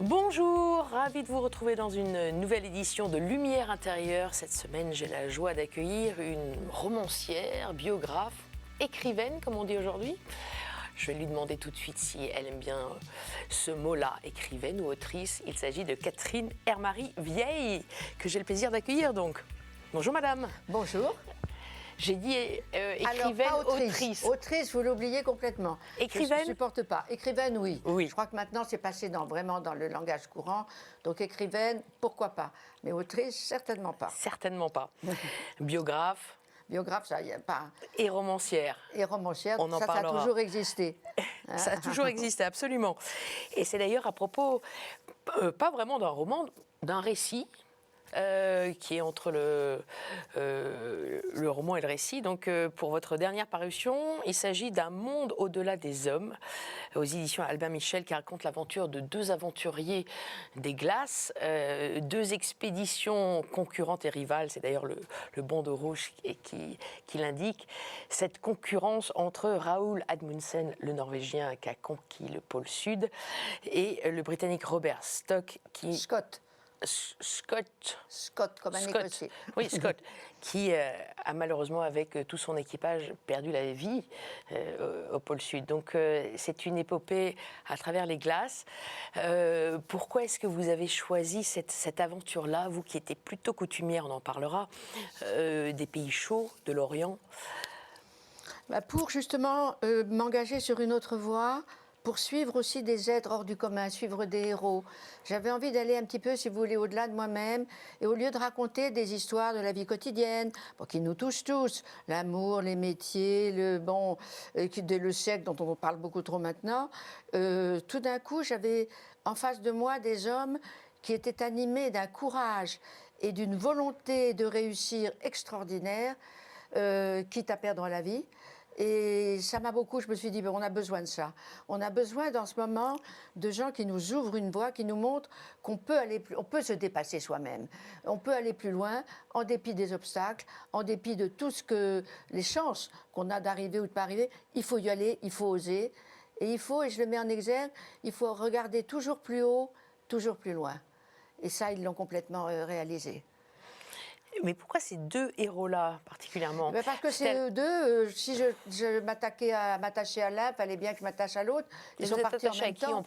Bonjour, ravi de vous retrouver dans une nouvelle édition de Lumière intérieure. Cette semaine, j'ai la joie d'accueillir une romancière, biographe, écrivaine, comme on dit aujourd'hui. Je vais lui demander tout de suite si elle aime bien ce mot-là, écrivaine ou autrice. Il s'agit de Catherine Hermary Vieille, que j'ai le plaisir d'accueillir donc. Bonjour madame. Bonjour. J'ai dit écrivaine, alors, pas autrice. Autrice, vous l'oubliez complètement. Écrivaine. Je ne supporte pas. Écrivaine, oui. Oui. Je crois que maintenant, c'est passé vraiment dans le langage courant. Donc, écrivaine, pourquoi pas. Mais autrice, certainement pas. Certainement pas. Biographe. Biographe, ça, il n'y a pas. Et romancière. Et romancière, On en ça parlera. a toujours existé. Ça a toujours existé, absolument. Et c'est d'ailleurs à propos, pas vraiment d'un roman, d'un récit. Qui est entre le roman et le récit. Donc, pour votre dernière parution, il s'agit d'un monde au-delà des hommes, aux éditions Albin Michel, qui raconte l'aventure de deux aventuriers des glaces, deux expéditions concurrentes et rivales. C'est d'ailleurs le bandeau rouge qui l'indique. Cette concurrence entre Raoul Amundsen, le Norvégien qui a conquis le pôle Sud, et le Britannique Robert Scott, Scott, comme un Écossais. Oui, Scott, qui a malheureusement, avec tout son équipage, perdu la vie au pôle Sud. Donc, c'est une épopée à travers les glaces. Pourquoi est-ce que vous avez choisi cette aventure-là, vous qui étiez plutôt coutumière, on en parlera, des pays chauds, de l'Orient? Pour justement m'engager sur une autre voie, pour suivre aussi des êtres hors du commun, suivre des héros. J'avais envie d'aller un petit peu, si vous voulez, au-delà de moi-même, et au lieu de raconter des histoires de la vie quotidienne, qui nous touchent tous, l'amour, les métiers, le siècle dont on parle beaucoup trop maintenant, tout d'un coup, j'avais en face de moi des hommes qui étaient animés d'un courage et d'une volonté de réussir extraordinaire, quitte à perdre la vie. Et ça m'a beaucoup, je me suis dit, on a besoin de ça. On a besoin dans ce moment de gens qui nous ouvrent une voie, qui nous montrent qu'on peut aller on peut se dépasser soi-même. On peut aller plus loin, en dépit des obstacles, en dépit de tout les chances qu'on a d'arriver ou de pas arriver. Il faut y aller, il faut oser. Et je le mets en exergue, il faut regarder toujours plus haut, toujours plus loin. Et ça, ils l'ont complètement réalisé. Mais pourquoi ces deux héros-là, particulièrement? Parce que c'est eux deux. Si je m'attachais à l'un, il fallait bien que je m'attache à l'autre. Ils sont partis en même temps.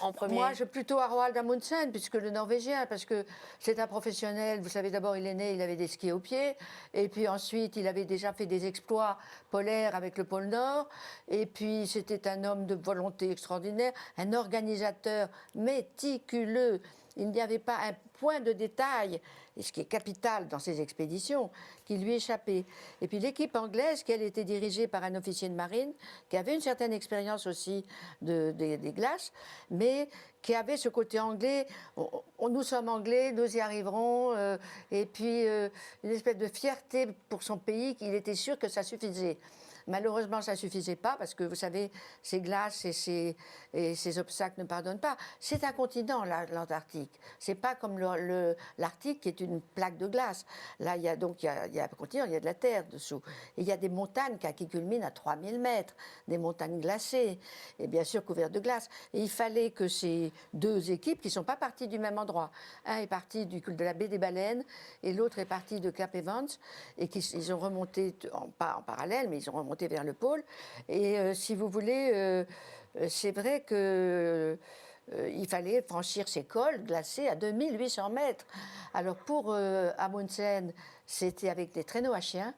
En premier? Moi, plutôt à Roald Amundsen, puisque le Norvégien, parce que c'est un professionnel. Vous savez, d'abord, il est né, il avait des skis aux pieds. Et puis ensuite, il avait déjà fait des exploits polaires avec le pôle Nord. Et puis, c'était un homme de volonté extraordinaire, un organisateur méticuleux. Il n'y avait pas un point de détail, et ce qui est capital dans ces expéditions, qui lui échappait. Et puis l'équipe anglaise, qui elle était dirigée par un officier de marine, qui avait une certaine expérience aussi des glaces, mais qui avait ce côté anglais, nous sommes anglais, nous y arriverons, et puis une espèce de fierté pour son pays, qu'il était sûr que ça suffisait. Malheureusement, ça ne suffisait pas parce que, vous savez, ces glaces et ces obstacles ne pardonnent pas. C'est un continent, l'Antarctique. Ce n'est pas comme l'Arctique qui est une plaque de glace. Là, il y a un continent, il y a de la terre dessous. Et il y a des montagnes qui culminent à 3000 mètres, des montagnes glacées, et bien sûr couvertes de glace. Et il fallait que ces deux équipes, qui ne sont pas parties du même endroit, un est parti de la baie des Baleines et l'autre est parti de Cap Evans, et ils ont remonté, pas en parallèle, mais ils ont remonté vers le pôle. Et si vous voulez, c'est vrai que il fallait franchir ces cols glacés à 2800 mètres. Alors pour Amundsen, c'était avec des traîneaux à chiens,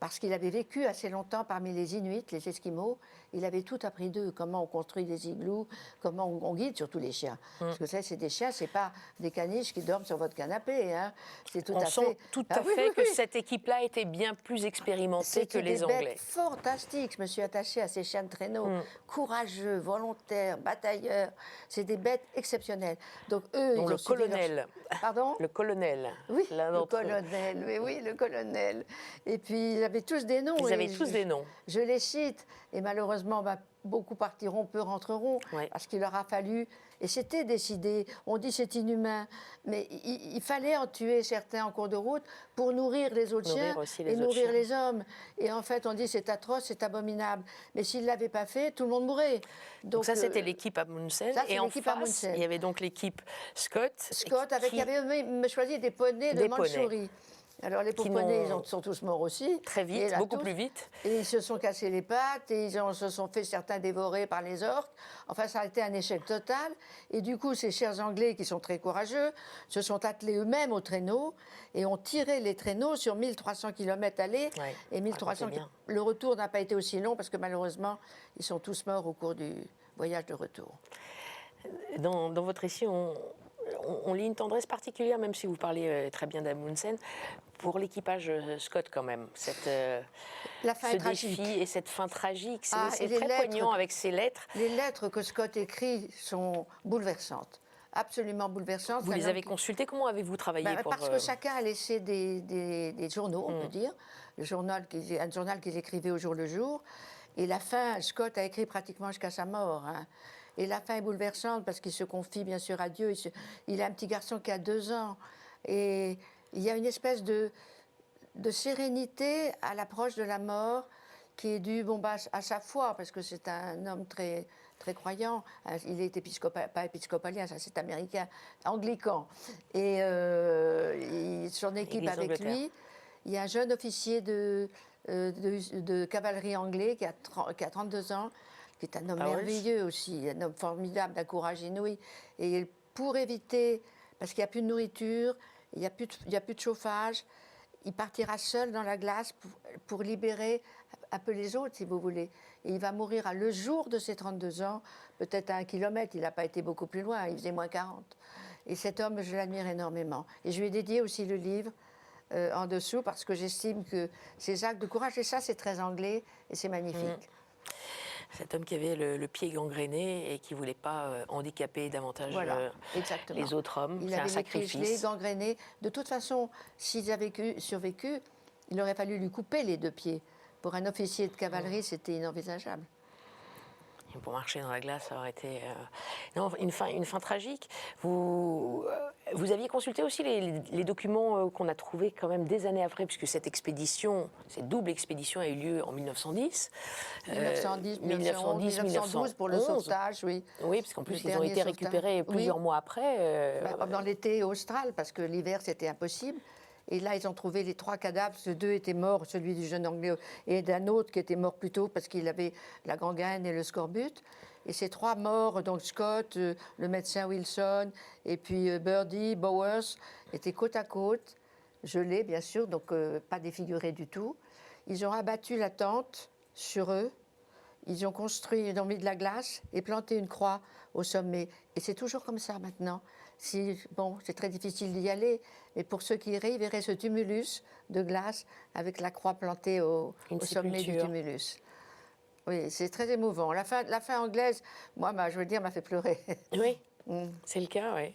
parce qu'il avait vécu assez longtemps parmi les Inuits, les Esquimaux. Il avait tout appris d'eux, comment on construit des igloos, comment on guide surtout les chiens. Parce que ça, c'est des chiens, c'est pas des caniches qui dorment sur votre canapé. Hein. C'est tout on à sent fait... tout à fait que cette équipe-là était bien plus expérimentée que les Anglais. C'était des bêtes fantastiques. Je me suis attachée à ces chiens de traîneau, courageux, volontaires, batailleurs. C'est des bêtes exceptionnelles. Donc eux, dont ils le ont suivi colonel. Pardon ? Le colonel. Oui, le colonel. Oui, le colonel. Et puis, ils avaient tous des noms. Ils avaient tous des noms. Je les cite. Et malheureusement, malheureusement, beaucoup partiront, peu rentreront, Ouais. parce qu'il leur a fallu, et c'était décidé, on dit c'est inhumain, mais il fallait en tuer certains en cours de route pour nourrir les autres Nourrir chiens aussi les et autres nourrir chiens. les hommes. Et en fait, on dit c'est atroce, c'est abominable. Mais s'ils ne l'avaient pas fait, tout le monde mourrait. Donc ça, c'était l'équipe Amundsen. ça, c'est Et en l'équipe face, Amundsen. il y avait donc l'équipe Scott. Scott, avec, il qui avait même choisi des poneys de Des poneys. Mandchourie. Alors les pauvres Qui poneys, n'ont- sont tous morts aussi. très Et vite, là, beaucoup tous. plus vite. Et ils se sont cassés les pattes, et se sont fait certains dévorer par les orques. Enfin, ça a été un échec total. Et du coup, ces chers Anglais, qui sont très courageux, se sont attelés eux-mêmes aux traîneaux et ont tiré les traîneaux sur 1300 km aller. Ouais, Et 1300 racontez bien. Le retour n'a pas été aussi long, parce que malheureusement, ils sont tous morts au cours du voyage de retour. Dans votre récit, on lit une tendresse particulière, même si vous parlez très bien d'Amundsen, pour l'équipage Scott quand même. La fin Ce est tragique. défi et cette fin tragique, c'est Ah, et les très lettres poignant avec ces lettres. Les lettres que Scott écrit sont bouleversantes, absolument bouleversantes. Vous les avez consultées, comment avez-vous travaillé pour... Parce que chacun a laissé des journaux, on peut dire, un journal qu'ils écrivaient au jour le jour. Et la fin, Scott a écrit pratiquement jusqu'à sa mort. Hein. Et la fin est bouleversante parce qu'il se confie bien sûr à Dieu. Il a un petit garçon qui a 2 ans. Et il y a une espèce de sérénité à l'approche de la mort qui est due à sa foi, parce que c'est un homme très, très croyant. Il est pas épiscopalien, ça c'est américain, anglican. Et son équipe Église avec d'Angleterre. lui, il y a un jeune officier de cavalerie anglais qui a 32 ans, qui est un homme Powers. merveilleux aussi, un homme formidable, d'un courage inouï. Et pour éviter, parce qu'il n'y a plus de nourriture, il n'y a plus de chauffage, il partira seul dans la glace pour libérer un peu les autres, si vous voulez. Et il va mourir le jour de ses 32 ans, peut-être à 1 kilomètre, il n'a pas été beaucoup plus loin, il faisait moins 40. Et cet homme, je l'admire énormément. Et je lui ai dédié aussi le livre en dessous, parce que j'estime que ces actes de courage, et ça c'est très anglais, et c'est magnifique. Cet homme qui avait le pied gangréné et qui ne voulait pas handicaper davantage Voilà, exactement. les autres hommes. Il C'est un avait les pieds gelés, sacrifice. gangrénés. De toute façon, s'il avait survécu, il aurait fallu lui couper les 2 pieds. Pour un officier de cavalerie, c'était inenvisageable. Et pour marcher dans la glace, ça aurait été non, une fin tragique. Vous aviez consulté aussi les documents qu'on a trouvés quand même des années après, puisque cette double expédition a eu lieu en 1910. 1910, 1912 pour le 1911. sauvetage, oui. Oui, parce qu'en plus, Le ils ont dernier été sauvetage. récupérés plusieurs Oui. mois après. Dans l'été austral, parce que l'hiver, c'était impossible. Et là, ils ont trouvé les 3 cadavres. 2 étaient morts, celui du jeune Anglais et d'un autre qui était mort plus tôt parce qu'il avait la gangrène et le scorbut. Et ces 3 morts, donc Scott, le médecin Wilson, et puis Birdie, Bowers, étaient côte à côte, gelés bien sûr, donc pas défigurés du tout. Ils ont abattu la tente sur eux. Ils ont mis de la glace et planté une croix au sommet. Et c'est toujours comme ça maintenant. C'est très difficile d'y aller, mais pour ceux qui iraient, ils verraient ce tumulus de glace avec la croix plantée au sommet du tumulus. Oui, c'est très émouvant. La fin anglaise, moi, je veux dire, m'a fait pleurer. Oui, c'est le cas, oui.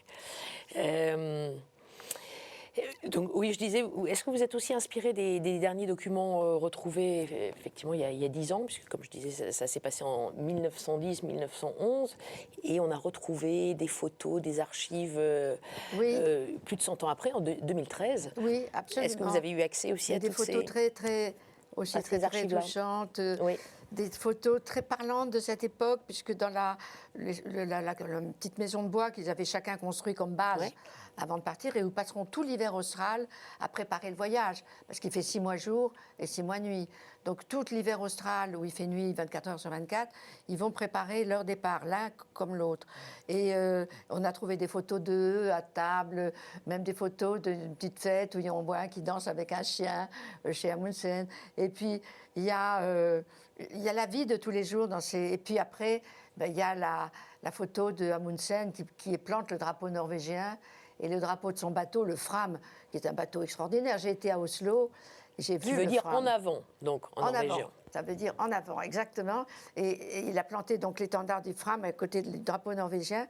Donc oui, je disais, est-ce que vous êtes aussi inspiré des derniers documents retrouvés effectivement il y a 10 ans, puisque comme je disais, ça s'est passé en 1910-1911, et on a retrouvé des photos, des archives plus de 100 ans après, en 2013. Oui, absolument. Est-ce que vous avez eu accès aussi à des toutes photos ces... très touchantes, Oui. des photos très parlantes de cette époque, puisque dans la petite maison de bois qu'ils avaient chacun construit comme base avant de partir, et où passeront tout l'hiver austral à préparer le voyage, parce qu'il fait 6 mois jour et 6 mois nuit. Donc tout l'hiver austral, où il fait nuit 24 heures sur 24, ils vont préparer leur départ, l'un comme l'autre. Et on a trouvé des photos d'eux à table, même des photos d'une petite fête où on voit un qui danse avec un chien chez Amundsen. Et puis il y a la vie de tous les jours dans ces... Et puis après, il y a la photo de Amundsen qui plante le drapeau norvégien et le drapeau de son bateau, le Fram, qui est un bateau extraordinaire. J'ai été à Oslo, j'ai vu Qui veut dire Fram. En avant, donc en norvégien. Avant, ça veut dire en avant, exactement. Et il a planté donc l'étendard du Fram à côté du drapeau norvégien.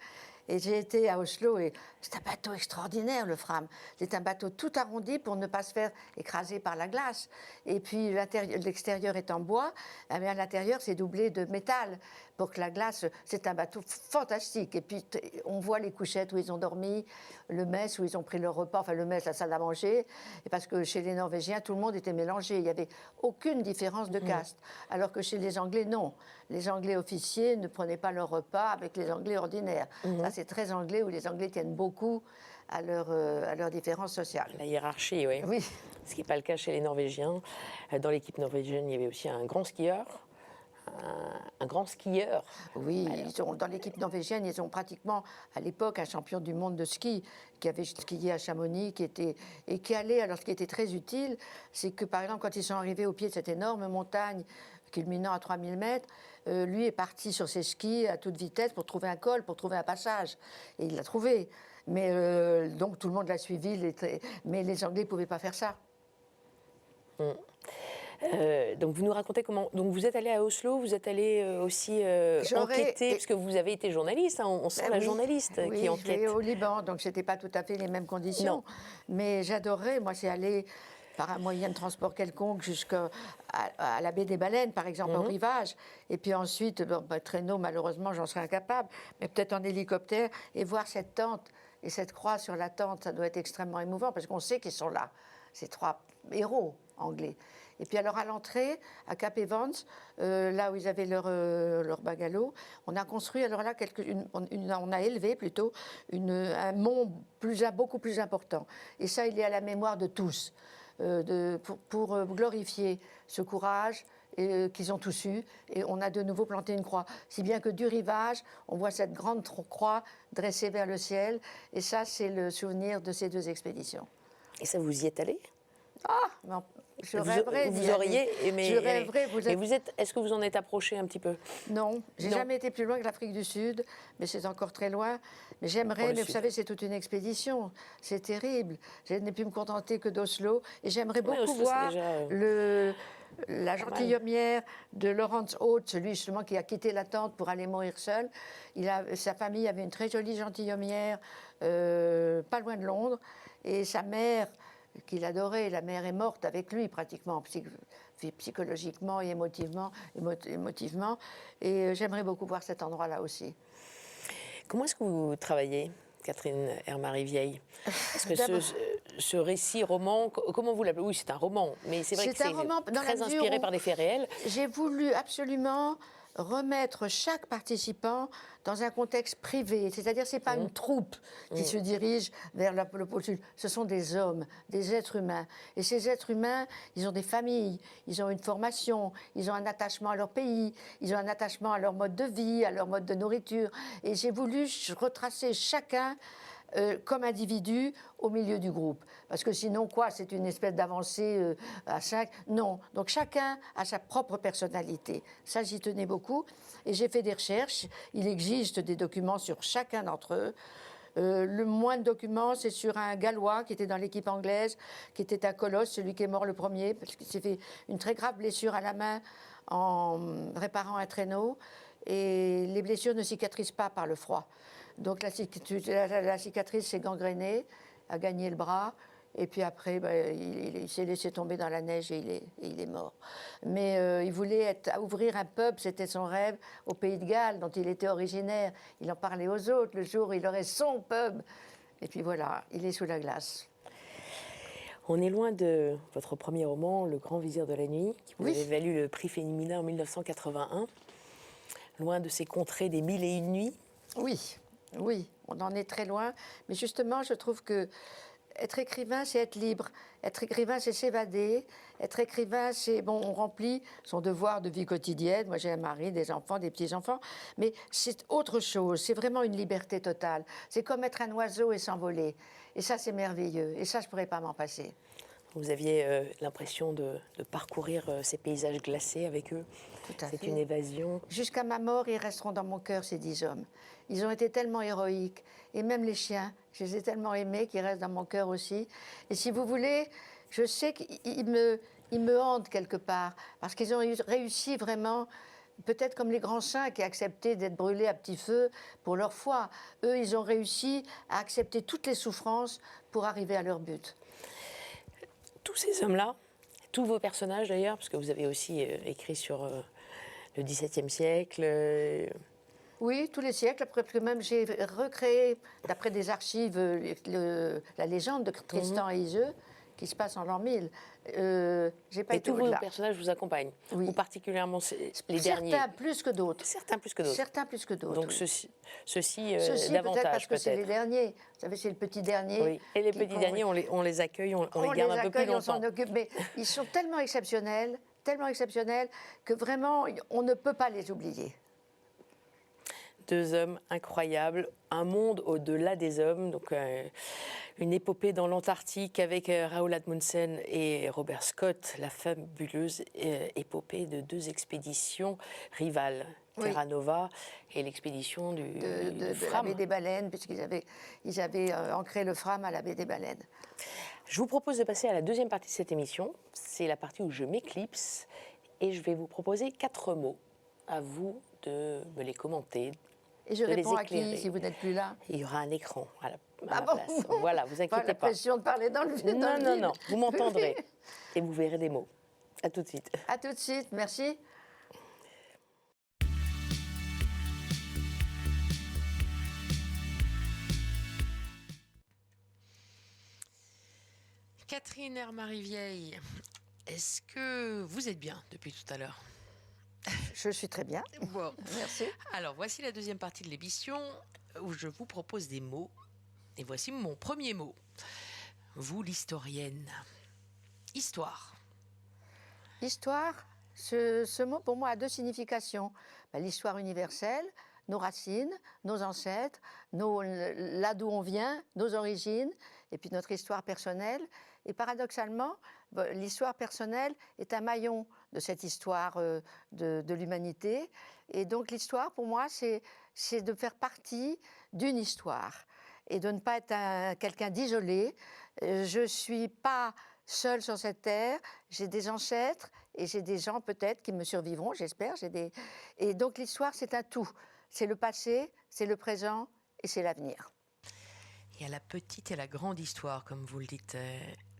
Et j'ai été à Oslo et c'est un bateau extraordinaire, le Fram. C'est un bateau tout arrondi pour ne pas se faire écraser par la glace. Et puis l'extérieur est en bois, mais à l'intérieur c'est doublé de métal pour que la glace. C'est un bateau fantastique. Et puis on voit les couchettes où ils ont dormi, le mess où ils ont pris leur repas, enfin le mess, la salle à manger. Et parce que chez les Norvégiens, tout le monde était mélangé. Il n'y avait aucune différence de caste. Alors que chez les Anglais, non. Les Anglais officiers ne prenaient pas leur repas avec les Anglais ordinaires. Ça, c'est très anglais, où les Anglais tiennent beaucoup à leur différence sociale. La hiérarchie, oui. Oui. Ce qui n'est pas le cas chez les Norvégiens. Dans l'équipe norvégienne, il y avait aussi un grand skieur. Un grand skieur. Oui, dans l'équipe norvégienne, ils ont pratiquement, à l'époque, un champion du monde de ski qui avait skié à Chamonix, qui allait. Alors, ce qui était très utile, c'est que, par exemple, quand ils sont arrivés au pied de cette énorme montagne, culminant à 3000 mètres, lui est parti sur ses skis à toute vitesse pour trouver un col, pour trouver un passage. Et il l'a trouvé. Mais donc, tout le monde l'a suivi, mais les Anglais ne pouvaient pas faire ça. Donc vous nous racontez comment. Donc vous êtes allé à Oslo, vous êtes allé aussi enquêter, puisque vous avez été journaliste, hein, on sent la journaliste qui enquête. Oui, j'ai au Liban, donc c'était pas tout à fait les mêmes conditions. Non. Mais j'adorais, moi, c'est aller par un moyen de transport quelconque jusqu'à la baie des Baleines, par exemple, au rivage. Et puis ensuite, traîneau, malheureusement, j'en serais incapable, mais peut-être en hélicoptère, et voir cette tente et cette croix sur la tente, ça doit être extrêmement émouvant, parce qu'on sait qu'ils sont là, ces trois héros anglais. Et puis alors à l'entrée, à Cap Evans, là où ils avaient leur bungalow, on a construit, alors là, on a élevé plutôt un mont beaucoup plus important. Et ça, il est à la mémoire de tous, pour glorifier ce courage qu'ils ont tous eu. Et on a de nouveau planté une croix. Si bien que du rivage, on voit cette grande croix dressée vers le ciel. Et ça, c'est le souvenir de ces deux expéditions. Et ça, vous y êtes allé? Ah, non. Je rêverais d'y aller. Vous auriez aimé. Je rêverais. Est-ce que vous en êtes approché un petit peu? Non, j'ai jamais été plus loin que l'Afrique du Sud, mais c'est encore très loin. Mais j'aimerais, mais vous savez, c'est toute une expédition. C'est terrible. Je n'ai pu me contenter que d'Oslo. Et j'aimerais beaucoup voir la gentilhommière de Laurence Haute, celui justement qui a quitté la tente pour aller mourir seul. Sa famille avait une très jolie gentilhommière, pas loin de Londres. Et sa mère, qu'il adorait, la mère est morte avec lui pratiquement, psychologiquement et émotivement. Et j'aimerais beaucoup voir cet endroit-là aussi. Comment est-ce que vous travaillez, Catherine Hermary-Vieille? Est-ce que ce récit, roman, comment vous l'appelez? Oui, c'est un roman, mais c'est vrai que c'est très inspiré par des faits réels. J'ai voulu absolument remettre chaque participant dans un contexte privé, c'est-à-dire c'est pas une troupe qui se dirige vers le pôle sud, ce sont des hommes, des êtres humains. Et ces êtres humains, ils ont des familles, ils ont une formation, ils ont un attachement à leur pays, ils ont un attachement à leur mode de vie, à leur mode de nourriture. Et j'ai voulu retracer chacun comme individu au milieu du groupe. Parce que sinon, c'est une espèce d'avancée à 5. Non. Donc chacun a sa propre personnalité. Ça, j'y tenais beaucoup. Et j'ai fait des recherches. Il existe des documents sur chacun d'entre eux. Le moins de documents, c'est sur un Gallois qui était dans l'équipe anglaise, qui était à Colosse, celui qui est mort le premier, parce qu'il s'est fait une très grave blessure à la main en réparant un traîneau. Et les blessures ne cicatrisent pas par le froid. Donc la cicatrice s'est gangrénée, a gagné le bras, et puis après, il s'est laissé tomber dans la neige et il est mort. Mais il voulait ouvrir un pub, c'était son rêve, au Pays de Galles, dont il était originaire. Il en parlait aux autres, le jour où il aurait son pub. Et puis voilà, il est sous la glace. On est loin de votre premier roman, Le Grand Vizir de la Nuit, qui vous avait valu le prix Féminin en 1981. Loin de ces contrées des 1001 nuits. Oui, on en est très loin. Mais justement, je trouve que être écrivain, c'est être libre. Être écrivain, c'est s'évader. Être écrivain, c'est, on remplit son devoir de vie quotidienne. Moi, j'ai un mari, des enfants, des petits-enfants. Mais c'est autre chose. C'est vraiment une liberté totale. C'est comme être un oiseau et s'envoler. Et ça, c'est merveilleux. Et ça, je ne pourrais pas m'en passer. Vous aviez l'impression de parcourir ces paysages glacés avec eux. C'est une évasion. Jusqu'à ma mort, ils resteront dans mon cœur, ces 10 hommes. Ils ont été tellement héroïques. Et même les chiens, je les ai tellement aimés qu'ils restent dans mon cœur aussi. Et si vous voulez, je sais qu'ils me hantent quelque part. Parce qu'ils ont réussi vraiment peut-être comme les grands saints qui acceptaient d'être brûlés à petit feu pour leur foi. Eux, ils ont réussi à accepter toutes les souffrances pour arriver à leur but. Tous ces hommes-là, tous vos personnages d'ailleurs, parce que vous avez aussi écrit sur le XVIIe siècle. Oui, tous les siècles. Après que même j'ai recréé, d'après des archives, la légende de Tristan et Iseult, qui se passe en l'an 1000. J'ai pas Et été tous vos au-delà. personnages vous accompagnent, Oui. ou particulièrement les derniers. Certains plus que d'autres. Certains plus que d'autres. Certains plus que d'autres. Donc oui. ceux-ci Ceci davantage peut-être parce que c'est peut-être. les derniers. Vous savez, c'est le petit dernier. Oui. Et les petits derniers, on les accueille, on les garde un peu plus accueille, on longtemps. s'en occupe, mais ils sont tellement exceptionnels que vraiment on ne peut pas les oublier. Deux hommes incroyables, un monde au-delà des hommes, donc une épopée dans l'Antarctique avec Roald Amundsen et Robert Scott, la fabuleuse épopée de deux expéditions rivales, Oui. Terra Nova et l'expédition du De la Fram. baie des Baleines, puisqu'ils avaient ancré le Fram à la baie des Baleines. Je vous propose de passer à la deuxième partie de cette émission, c'est la partie où je m'éclipse et je vais vous proposer 4 mots, à vous de me les commenter. Et je de les réponds à éclairer. qui si vous n'êtes plus là? Il y aura un écran à la Ah bon place. Voilà, vous Pas inquiétez la pas. pression de parler dans le vide. Non, vous m'entendrez et vous verrez des mots. À tout de suite. À tout de suite, merci. Catherine Hermary-Vieille, est-ce que vous êtes bien depuis tout à l'heure? Je suis très bien. Bon. Merci. Alors, voici la deuxième partie de l'émission où je vous propose des mots. Et voici mon premier mot. Vous, l'historienne. Histoire. Histoire, ce mot pour moi a 2 significations. L'histoire universelle, nos racines, nos ancêtres, là d'où on vient, nos origines, et puis notre histoire personnelle. Et paradoxalement, l'histoire personnelle est un maillon de cette histoire de l'humanité. Et donc l'histoire, pour moi, c'est de faire partie d'une histoire et de ne pas être quelqu'un d'isolé. Je ne suis pas seule sur cette terre, j'ai des ancêtres et j'ai des gens peut-être qui me survivront, j'espère. Et donc l'histoire, c'est un tout. C'est le passé, c'est le présent et c'est l'avenir. Il y a la petite et la grande histoire, comme vous le dites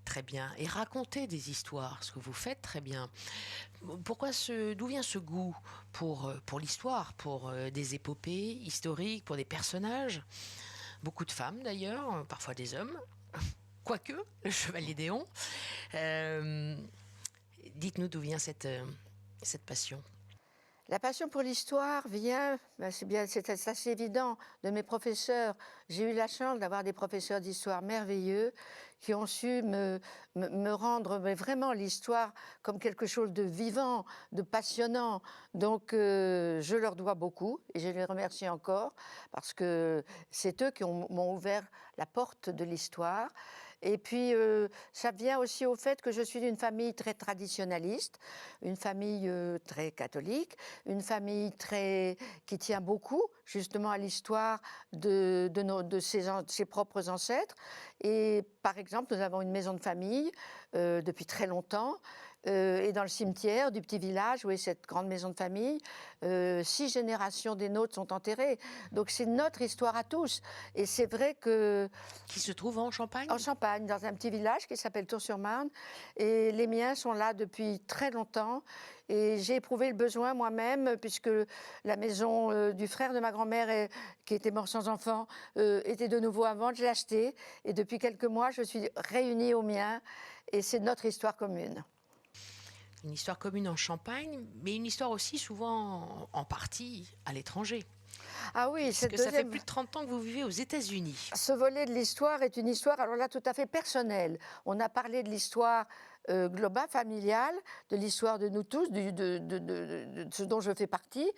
très bien. Et raconter des histoires, ce que vous faites très bien. D'où vient ce goût pour l'histoire, pour des épopées historiques, pour des personnages? Beaucoup de femmes d'ailleurs, parfois des hommes. Quoique, le Chevalier d'Éon. Dites-nous d'où vient cette passion. La passion pour l'histoire vient, c'est assez évident, de mes professeurs. J'ai eu la chance d'avoir des professeurs d'histoire merveilleux qui ont su me rendre vraiment l'histoire comme quelque chose de vivant, de passionnant. Donc je leur dois beaucoup et je les remercie encore parce que c'est eux qui m'ont ouvert la porte de l'histoire. Et puis, ça vient aussi au fait que je suis d'une famille très traditionnaliste, une famille très catholique, une famille qui tient beaucoup justement à l'histoire de ses propres ancêtres. Et par exemple, nous avons une maison de famille depuis très longtemps. Et dans le cimetière du petit village où est cette grande maison de famille, 6 générations des nôtres sont enterrées. Donc c'est notre histoire à tous. Et c'est vrai que... Qui se trouve en Champagne? En Champagne, dans un petit village qui s'appelle Tours-sur-Marne. Et les miens sont là depuis très longtemps. Et j'ai éprouvé le besoin moi-même, puisque la maison du frère de ma grand-mère, qui était mort sans enfant, était de nouveau à vendre. Je l'ai achetée. Et depuis quelques mois, je suis réunie aux miens. Et c'est notre histoire commune. Une histoire commune en Champagne, mais une histoire aussi souvent en partie à l'étranger. Ah oui, parce que ça fait plus de 30 ans que vous vivez aux États-Unis. Ce volet de l'histoire est une histoire, alors là, tout à fait personnelle. On a parlé de l'histoire globale, familiale, de l'histoire de nous tous, de ce dont je fais partie.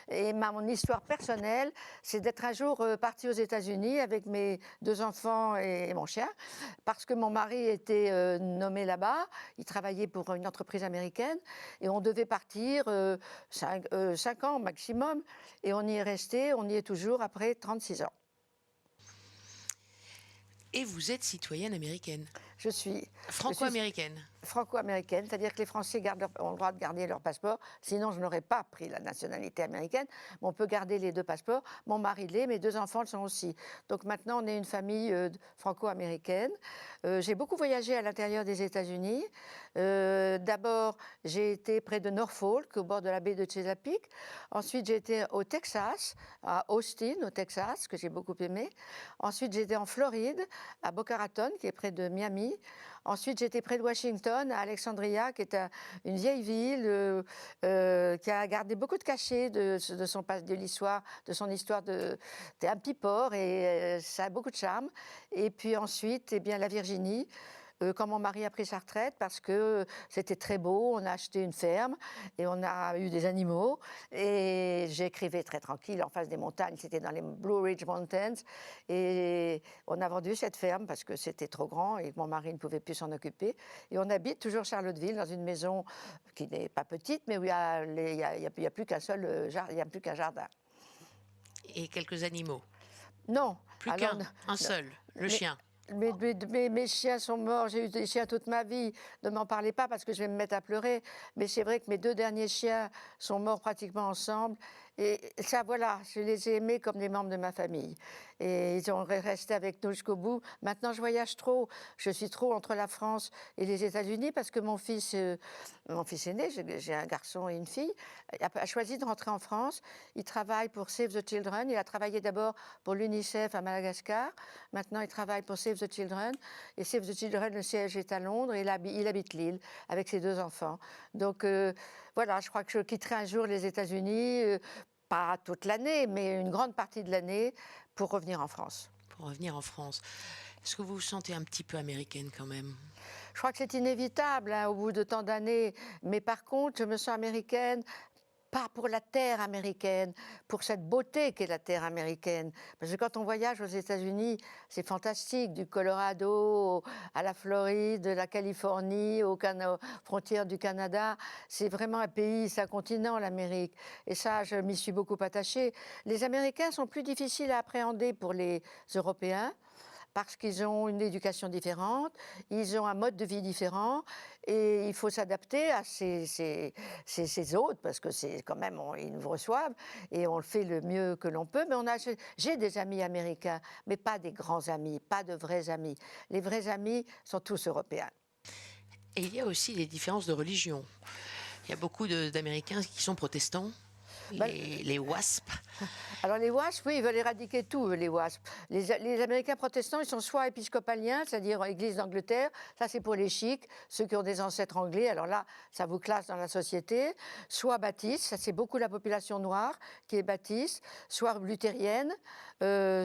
Et mon histoire personnelle, c'est d'être un jour partie aux États-Unis avec mes 2 enfants et mon chien, parce que mon mari était nommé là-bas. Il travaillait pour une entreprise américaine et on devait partir 5 ans maximum. Et on y est resté, on y est toujours après 36 ans. Et vous êtes citoyenne américaine? Je suis Franco-américaine. Franco-américaine, c'est-à-dire que les Français ont le droit de garder leur passeport, sinon je n'aurais pas pris la nationalité américaine. Mais on peut garder les deux passeports. Mon mari l'est, mes deux enfants le sont aussi. Donc maintenant, on est une famille franco-américaine. J'ai beaucoup voyagé à l'intérieur des États-Unis. D'abord, j'ai été près de Norfolk, au bord de la baie de Chesapeake. Ensuite, j'ai été au Texas, à Austin, au Texas, que j'ai beaucoup aimé. Ensuite, j'étais en Floride, à Boca Raton, qui est près de Miami. Ensuite, j'étais près de Washington, à Alexandria, qui est une vieille ville qui a gardé beaucoup de cachets de l'histoire, de son histoire. C'était un petit port et ça a beaucoup de charme. Et puis ensuite, eh bien, la Virginie. Quand mon mari a pris sa retraite, parce que c'était très beau, on a acheté une ferme et on a eu des animaux. Et j'écrivais très tranquille en face des montagnes, c'était dans les Blue Ridge Mountains. Et on a vendu cette ferme parce que c'était trop grand et que mon mari ne pouvait plus s'en occuper. Et on habite toujours Charlottesville, dans une maison qui n'est pas petite, mais où il n'y a plus qu'un jardin. Et quelques animaux. Non. Plus un seul, le chien. Mes chiens sont morts, j'ai eu des chiens toute ma vie, ne m'en parlez pas parce que je vais me mettre à pleurer, mais c'est vrai que mes deux derniers chiens sont morts pratiquement ensemble, et ça voilà, je les ai aimés comme des membres de ma famille, et ils ont resté avec nous jusqu'au bout. Maintenant je voyage trop, je suis trop entre la France et les États-Unis parce que mon fils aîné, j'ai un garçon et une fille, a choisi de rentrer en France. Il travaille pour Save the Children, il a travaillé d'abord pour l'UNICEF à Madagascar, maintenant il travaille pour Save the Children, et Save the Children, le siège est à Londres, et il habite Lille avec ses deux enfants. Donc voilà, je crois que je quitterai un jour les États-Unis, pas toute l'année, mais une grande partie de l'année, pour revenir en France. Pour revenir en France. Est-ce que vous vous sentez un petit peu américaine quand même ? Je crois que c'est inévitable hein, au bout de tant d'années, mais par contre, je me sens américaine. Pas pour la terre américaine, pour cette beauté qu'est la terre américaine. Parce que quand on voyage aux États-Unis, c'est fantastique, du Colorado à la Floride, de la Californie, aux frontières du Canada. C'est vraiment un pays, c'est un continent, l'Amérique. Et ça, je m'y suis beaucoup attachée. Les Américains sont plus difficiles à appréhender pour les Européens, parce qu'ils ont une éducation différente, ils ont un mode de vie différent, et il faut s'adapter à ces hôtes, parce que c'est quand même, ils nous reçoivent, et on le fait le mieux que l'on peut. Mais j'ai des amis américains, mais pas des grands amis, pas de vrais amis. Les vrais amis sont tous européens. Et il y a aussi des différences de religion. Il y a beaucoup d'Américains qui sont protestants. Les WASP. Alors les WASP, oui, ils veulent éradiquer tout, les WASP. Les Américains protestants, ils sont soit épiscopaliens, c'est-à-dire Église d'Angleterre, ça c'est pour les chics, ceux qui ont des ancêtres anglais, alors là, ça vous classe dans la société, soit baptistes, ça c'est beaucoup la population noire qui est baptiste, soit luthérienne,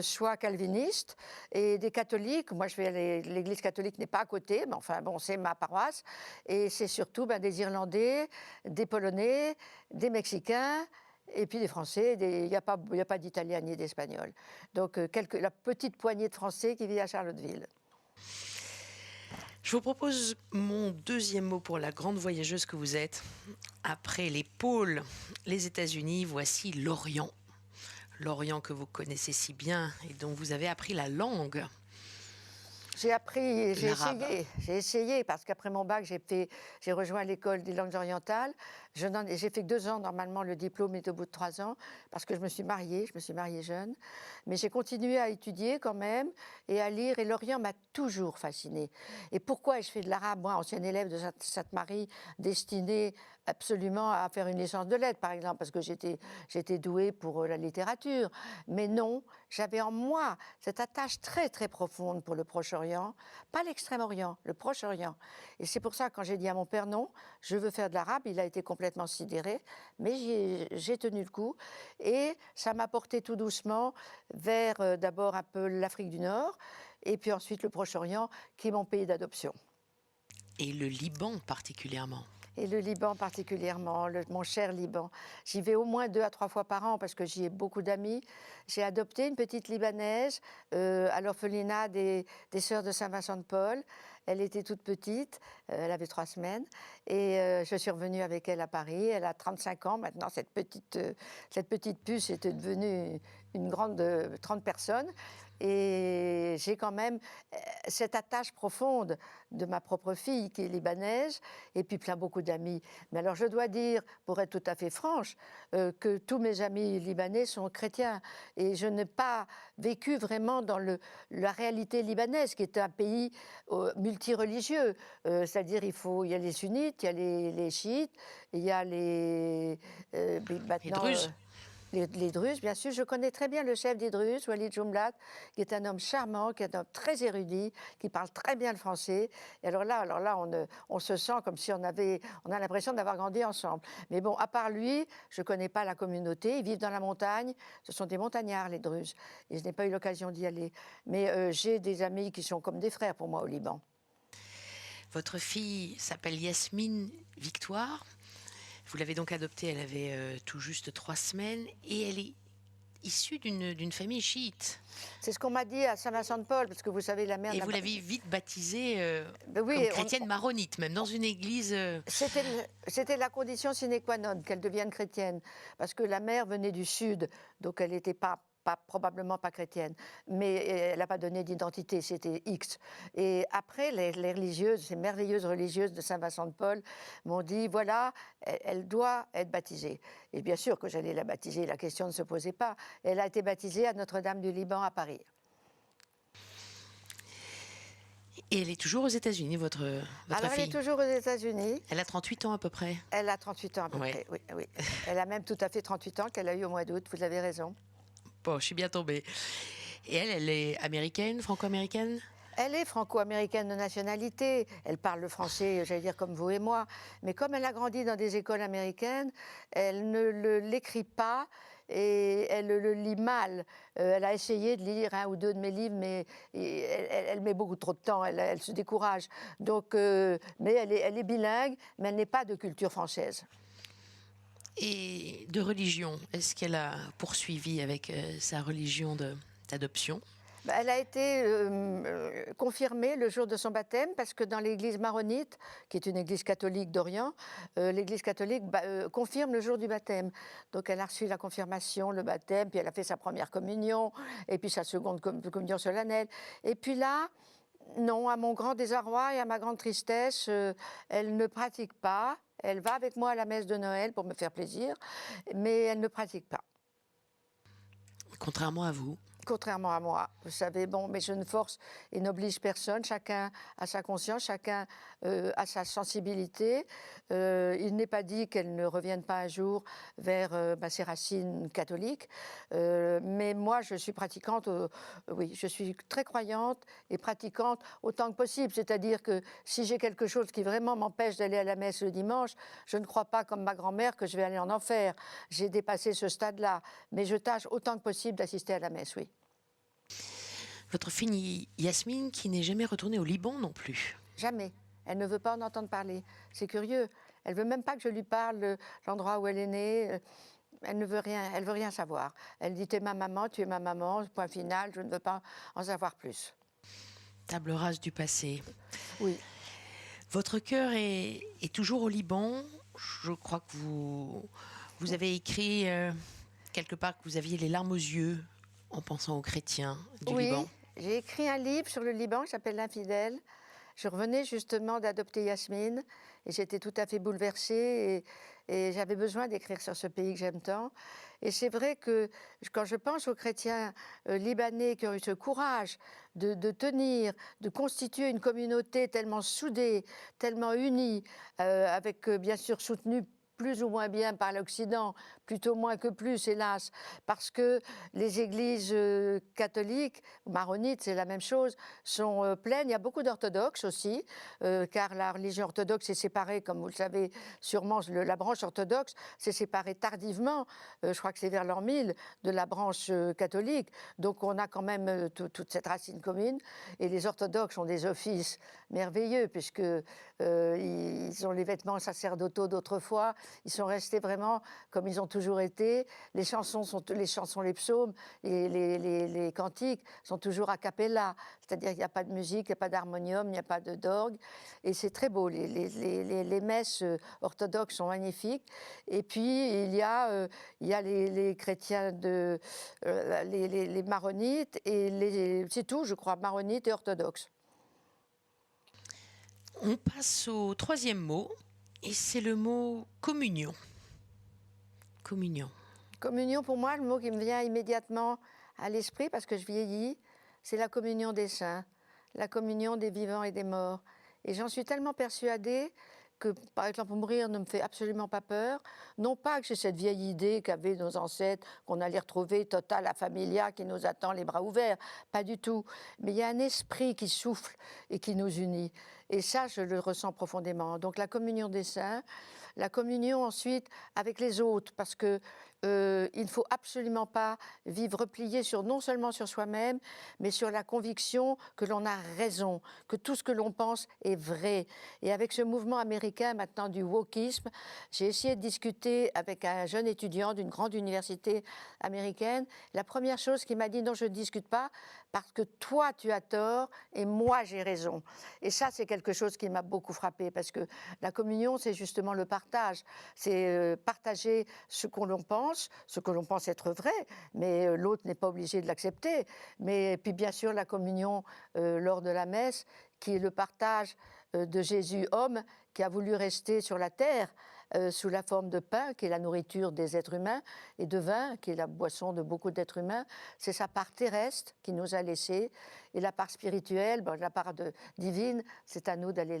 soit calviniste, et des catholiques, moi je vais l'église catholique n'est pas à côté, mais enfin bon, c'est ma paroisse, et c'est surtout des Irlandais, des Polonais, des Mexicains, et puis des Français, il n'y a pas d'Italiens ni d'Espagnols. Donc la petite poignée de Français qui vit à Charlottesville. Je vous propose mon deuxième mot pour la grande voyageuse que vous êtes. Après les pôles, les États-Unis, voici l'Orient. L'Orient que vous connaissez si bien et dont vous avez appris la langue. J'ai essayé, parce qu'après mon bac, j'ai rejoint l'école des langues orientales. J'ai fait que 2 ans, normalement, le diplôme est au bout de 3 ans, parce que je me suis mariée jeune. Mais j'ai continué à étudier quand même, et à lire, et l'Orient m'a toujours fascinée. Et pourquoi ai-je fait de l'arabe, moi, ancienne élève de Sainte-Marie, destinée absolument à faire une licence de lettres, par exemple, parce que j'étais douée pour la littérature. Mais non, j'avais en moi cette attache très, très profonde pour le Proche-Orient, pas l'Extrême-Orient, le Proche-Orient. Et c'est pour ça, quand j'ai dit à mon père non, je veux faire de l'arabe, il a été complètement sidéré, mais j'ai tenu le coup. Et ça m'a porté tout doucement vers d'abord un peu l'Afrique du Nord, et puis ensuite le Proche-Orient, qui est mon pays d'adoption. Et le Liban particulièrement. Et le Liban particulièrement, mon cher Liban. J'y vais au moins 2 à 3 fois par an parce que j'y ai beaucoup d'amis. J'ai adopté une petite Libanaise à l'orphelinat des Sœurs de Saint-Vincent-de-Paul. Elle était toute petite, elle avait 3 semaines. Et je suis revenue avec elle à Paris. Elle a 35 ans maintenant. Cette petite puce est devenue une grande 30 personnes. Et j'ai quand même cette attache profonde de ma propre fille qui est libanaise, et puis beaucoup d'amis. Mais alors je dois dire, pour être tout à fait franche, que tous mes amis libanais sont chrétiens. Et je n'ai pas vécu vraiment dans la réalité libanaise, qui est un pays multireligieux. C'est-à-dire il y a les sunnites, il y a les chiites, il y a les Druzes. Les Druzes, bien sûr. Je connais très bien le chef des Druzes, Walid Jumblat, qui est un homme charmant, qui est un homme très érudit, qui parle très bien le français. Et alors là, on se sent comme si on a l'impression d'avoir grandi ensemble. Mais bon, à part lui, je ne connais pas la communauté. Ils vivent dans la montagne. Ce sont des montagnards, les Druzes. Et je n'ai pas eu l'occasion d'y aller. Mais j'ai des amis qui sont comme des frères pour moi au Liban. Votre fille s'appelle Yasmine Victoire. Vous l'avez donc adoptée, elle avait tout juste 3 semaines, et elle est issue d'une famille chiite. C'est ce qu'on m'a dit à Saint-Vincent-de-Paul, parce que vous savez, la mère... Et vous l'avez vite baptisée oui, comme chrétienne maronite, même dans une église... C'était la condition sine qua non, qu'elle devienne chrétienne, parce que la mère venait du Sud, donc elle n'était probablement pas chrétienne, mais elle n'a pas donné d'identité, c'était X. Et après, les religieuses, ces merveilleuses religieuses de Saint-Vincent-de-Paul m'ont dit, voilà, elle doit être baptisée. Et bien sûr que j'allais la baptiser, la question ne se posait pas. Elle a été baptisée à Notre-Dame du Liban à Paris. Et elle est toujours aux États-Unis, votre Alors, fille? elle est toujours aux États-Unis. Elle a 38 ans à peu près. Elle a 38 ans à peu près, oui. Elle a même tout à fait 38 ans qu'elle a eu au mois d'août, vous avez raison. Bon, je suis bien tombée. Et elle est américaine, franco-américaine? Elle est franco-américaine de nationalité. Elle parle le français, j'allais dire, comme vous et moi. Mais comme elle a grandi dans des écoles américaines, elle ne l'écrit pas et elle le lit mal. Elle a essayé de lire 1 ou 2 de mes livres, mais elle met beaucoup trop de temps, elle se décourage. Donc, mais elle est bilingue, mais elle n'est pas de culture française. Et de religion, est-ce qu'elle a poursuivi avec sa religion d'adoption? Elle a été confirmée le jour de son baptême, parce que dans l'église maronite, qui est une église catholique d'Orient, l'église catholique confirme le jour du baptême. Donc elle a reçu la confirmation, le baptême, puis elle a fait sa première communion, et puis sa seconde communion solennelle. Et puis là, non, à mon grand désarroi et à ma grande tristesse, elle ne pratique pas. Elle va avec moi à la messe de Noël pour me faire plaisir, mais elle ne pratique pas. Contrairement à vous? Contrairement à moi, vous savez, bon, mais je ne force et n'oblige personne, chacun a sa conscience, chacun a sa sensibilité. Il n'est pas dit qu'elle ne revienne pas un jour vers ses racines catholiques, mais moi je suis pratiquante, oui, je suis très croyante et pratiquante autant que possible, c'est-à-dire que si j'ai quelque chose qui vraiment m'empêche d'aller à la messe le dimanche, je ne crois pas comme ma grand-mère que je vais aller en enfer. J'ai dépassé ce stade-là, mais je tâche autant que possible d'assister à la messe, oui. Votre fille Yasmine, qui n'est jamais retournée au Liban non plus. Jamais. Elle ne veut pas en entendre parler. C'est curieux. Elle veut même pas que je lui parle de l'endroit où elle est née. Elle ne veut rien. Elle veut rien savoir. Elle dit, tu es ma maman, point final, je ne veux pas en savoir plus. Table rase du passé. Oui. Votre cœur est toujours au Liban. Je crois que vous avez écrit quelque part que vous aviez les larmes aux yeux en pensant aux chrétiens du Liban. J'ai écrit un livre sur le Liban qui s'appelle L'Infidèle. Je revenais justement d'adopter Yasmine et j'étais tout à fait bouleversée et j'avais besoin d'écrire sur ce pays que j'aime tant. Et c'est vrai que quand je pense aux chrétiens libanais qui ont eu ce courage de tenir, de constituer une communauté tellement soudée, tellement unie, avec bien sûr soutenue plus ou moins bien par l'Occident, plutôt moins que plus, hélas, parce que les églises catholiques, maronites, c'est la même chose, sont pleines. Il y a beaucoup d'orthodoxes aussi, car la religion orthodoxe est séparée, comme vous le savez sûrement, la branche orthodoxe s'est séparée tardivement, je crois que c'est vers l'an 1000, de la branche catholique. Donc on a quand même toute cette racine commune. Et les orthodoxes ont des offices merveilleux, puisque ils ont les vêtements sacerdotaux d'autrefois. Ils sont restés vraiment comme ils ont toujours toujours été. Les chansons, les psaumes, les cantiques sont toujours a cappella, c'est-à-dire qu'il n'y a pas de musique, il n'y a pas d'harmonium, il n'y a pas d'orgue. Et c'est très beau. Les messes orthodoxes sont magnifiques. Et puis, il y a les chrétiens, les maronites, et c'est tout, je crois, maronites et orthodoxes. On passe au troisième mot, et c'est le mot communion. Communion. Communion, pour moi, le mot qui me vient immédiatement à l'esprit, parce que je vieillis, c'est la communion des saints, la communion des vivants et des morts. Et j'en suis tellement persuadée que, par exemple, mourir ne me fait absolument pas peur. Non pas que j'ai cette vieille idée qu'avaient nos ancêtres, qu'on allait retrouver Tota la Familia qui nous attend les bras ouverts. Pas du tout. Mais il y a un esprit qui souffle et qui nous unit. Et ça, je le ressens profondément. Donc la communion des saints, la communion ensuite avec les autres, parce que il ne faut absolument pas vivre replié non seulement sur soi-même, mais sur la conviction que l'on a raison, que tout ce que l'on pense est vrai. Et avec ce mouvement américain maintenant du wokisme, j'ai essayé de discuter avec un jeune étudiant d'une grande université américaine. La première chose qu'il m'a dit, non, je ne discute pas, parce que toi tu as tort et moi j'ai raison. Et ça, c'est quelque chose qui m'a beaucoup frappée, parce que la communion, c'est justement le partage. C'est partager ce que l'on pense être vrai, mais l'autre n'est pas obligé de l'accepter. Mais puis bien sûr la communion lors de la messe, qui est le partage de Jésus homme, qui a voulu rester sur la terre sous la forme de pain, qui est la nourriture des êtres humains, et de vin, qui est la boisson de beaucoup d'êtres humains. C'est sa part terrestre qui nous a laissés, et la part spirituelle, la part divine, c'est à nous d'aller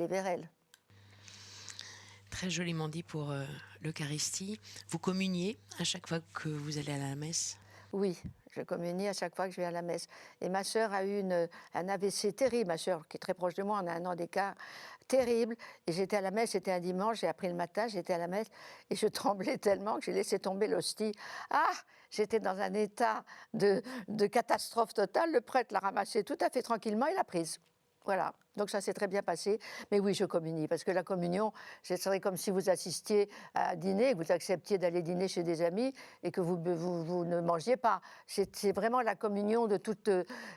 vers elle. Très joliment dit pour l'Eucharistie. Vous communiez à chaque fois que vous allez à la messe? Oui, je communie à chaque fois que je vais à la messe. Et ma sœur a eu un AVC terrible, ma sœur qui est très proche de moi, on a 1 an d'écart, terrible. Et j'étais à la messe, c'était un dimanche, j'ai appris le matin, j'étais à la messe et je tremblais tellement que j'ai laissé tomber l'hostie. Ah, j'étais dans un état de catastrophe totale. Le prêtre l'a ramassée tout à fait tranquillement et l'a prise. Voilà, donc ça s'est très bien passé. Mais oui, je communie, parce que la communion, ce serait comme si vous assistiez à dîner, que vous acceptiez d'aller dîner chez des amis et que vous ne mangiez pas. C'est vraiment la communion de toute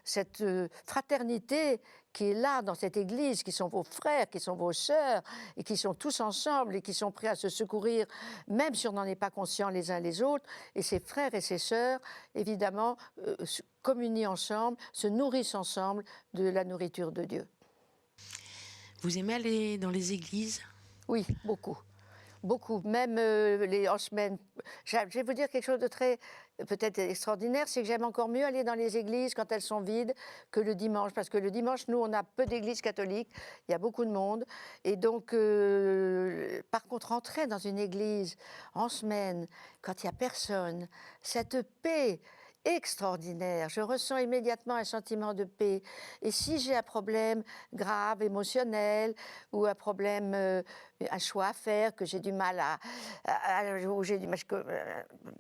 cette fraternité qui est là dans cette église, qui sont vos frères, qui sont vos sœurs, et qui sont tous ensemble et qui sont prêts à se secourir, même si on n'en est pas conscient les uns les autres. Et ces frères et ces sœurs, évidemment, communient ensemble, se nourrissent ensemble de la nourriture de Dieu. Vous aimez aller dans les églises? Oui, beaucoup. Beaucoup, même en semaine. Je vais vous dire quelque chose de très, peut-être extraordinaire, c'est que j'aime encore mieux aller dans les églises quand elles sont vides que le dimanche. Parce que le dimanche, nous, on a peu d'églises catholiques, il y a beaucoup de monde. Et donc, par contre, entrer dans une église en semaine, quand il n'y a personne, cette paix extraordinaire. Je ressens immédiatement un sentiment de paix. Et si j'ai un problème grave, émotionnel, ou un problème, un choix à faire, que j'ai du mal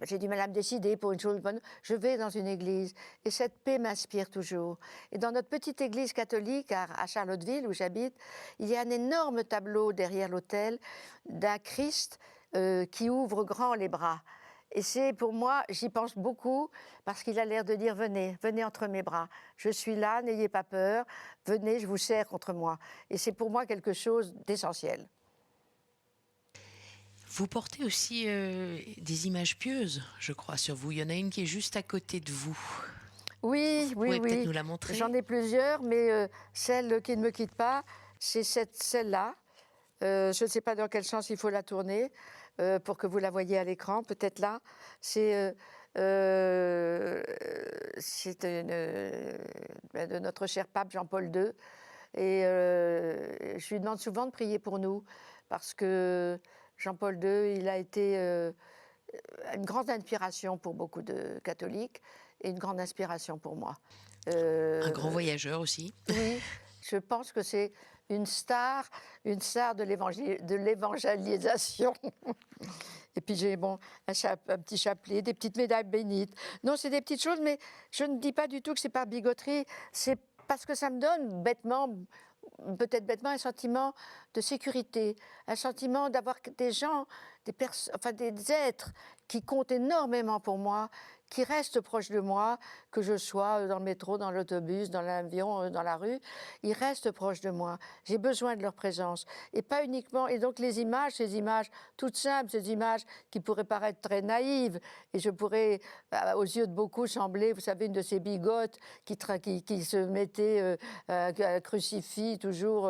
j'ai du mal à me décider pour une chose bonne, je vais dans une église. Et cette paix m'inspire toujours. Et dans notre petite église catholique à Charlottesville, où j'habite, il y a un énorme tableau derrière l'autel d'un Christ qui ouvre grand les bras. Et c'est pour moi, j'y pense beaucoup, parce qu'il a l'air de dire « Venez, venez entre mes bras. Je suis là, n'ayez pas peur. Venez, je vous serre contre moi. » Et c'est pour moi quelque chose d'essentiel. Vous portez aussi des images pieuses, je crois, sur vous. Il y en a une qui est juste à côté de vous. Oui, vous pouvez oui. peut-être nous la montrer. J'en ai plusieurs, mais celle qui ne me quitte pas, c'est celle-là. Je ne sais pas dans quel sens il faut la tourner pour que vous la voyiez à l'écran, peut-être là. C'est de notre cher pape Jean-Paul II. Et je lui demande souvent de prier pour nous, parce que Jean-Paul II, il a été une grande inspiration pour beaucoup de catholiques et une grande inspiration pour moi. Un grand voyageur aussi. Oui, je pense que c'est une star de l'évangélisation. Et puis j'ai un petit chapelet, des petites médailles bénites. Non, c'est des petites choses, mais je ne dis pas du tout que c'est par bigoterie. C'est parce que ça me donne bêtement peut-être bêtement, un sentiment de sécurité, un sentiment d'avoir des gens, des êtres qui comptent énormément pour moi, qui restent proches de moi, que je sois dans le métro, dans l'autobus, dans l'avion, dans la rue, ils restent proches de moi. J'ai besoin de leur présence. Et pas uniquement, et donc les images, ces images toutes simples, ces images qui pourraient paraître très naïves, et je pourrais, aux yeux de beaucoup, sembler, vous savez, une de ces bigotes qui se mettaient un crucifix toujours